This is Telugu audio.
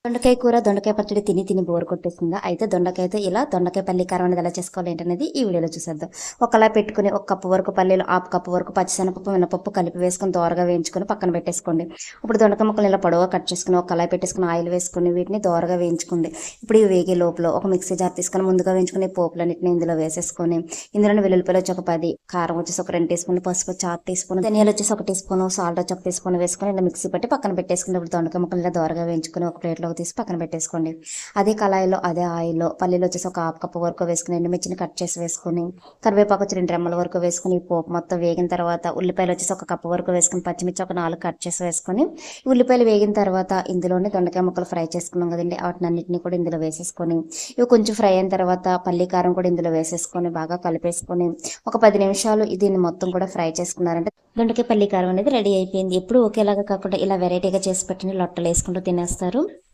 దొండకాయ కూర, దొండకాయ పచ్చడి తిని తిని బోర్ కొట్టేసిందా? అయితే దొండకాయతో ఇలా దొండకాయ పల్లి కారం అనేది ఎలా చేసుకోవాలి ఏంటనేది ఈ వీడియోలో చూసేద్దాం. ఒకలా పెట్టుకుని ఒక కప్పు వరకు పల్లీలు, హాఫ్ కప్పు వరకు పచ్చిశనగపప్పు, మినపప్పు కలిపి వేసుకొని దోరగా వేయించుకొని పక్కన పెట్టేసుకోండి. ఇప్పుడు దొండకాయ ముక్కలు ఇలా పొడవుగా కట్ చేసుకుని ఒక కళాయి పెట్టేసుకుని ఆయిల్ వేసుకుని వీటిని దోరగా వేయించుకోండి. ఇప్పుడు ఇవి వేగే లోపల ఒక మిక్సీ జార్ తీసుకొని ముందుగా వేయించుకుని పోపులన్నింటినీ ఇందులో వేసేసుకొని ఇందులోని వెల్లుల్లిపాయలు వచ్చి ఒక 10, కారం వచ్చేసి ఒక 2 టీ స్పూన్లు, పసుపు వచ్చి 1/2 టీ స్పూన్, ధనియాలు వచ్చేసి 1 టీ స్పూన్, సాల్ట్ వచ్చి 1 టీ స్పూన్ వేసుకొని ఇలా మిక్సీ పట్టి పక్కన పెట్టేసుకుని ఇప్పుడు దొండకాయ ముక్కలు ఇలా దోరగా వేయించుకుని ఒక ప్లేట్లోకి తీసి పక్కన పెట్టేసుకోండి. అదే కళాయిలో అదే ఆయిల్లో పల్లీలు వచ్చేసి ఒక హాఫ్ కప్ వరకు వేసుకుని ఎండుమిర్చిని కట్ చేసి వేసుకుని కరివేపాకు వచ్చి 2 రెమ్మల వరకు వేసుకుని పోపు మొత్తం వేగిన తర్వాత ఉల్లిపాయలు వచ్చేసి ఒక కప్పు వరకు వేసుకుని పచ్చిమిర్చి ఒక 4 కట్ చేసి వేసుకొని ఉల్లిపాయలు వేగిన తర్వాత ఇందులోనే దొండకాయ ముక్కలు ఫ్రై చేసుకున్నాం కదండి, వాటిని అన్నింటినీ కూడా ఇందులో వేసేసుకొని ఇవి కొంచెం ఫ్రై అయిన తర్వాత పల్లి కారం కూడా ఇందులో వేసేసుకొని బాగా కలిపేసుకొని ఒక 10 నిమిషాలు దీన్ని మొత్తం కూడా ఫ్రై చేసుకున్నారంటే దొండకాయ పల్లి కారం అనేది రెడీ అయిపోయింది. ఎప్పుడు ఒకేలాగా కాకుండా ఇలా వెరైటీగా చేసి పెట్టిన లొట్టలు వేసుకుంటూ తినేస్తారు.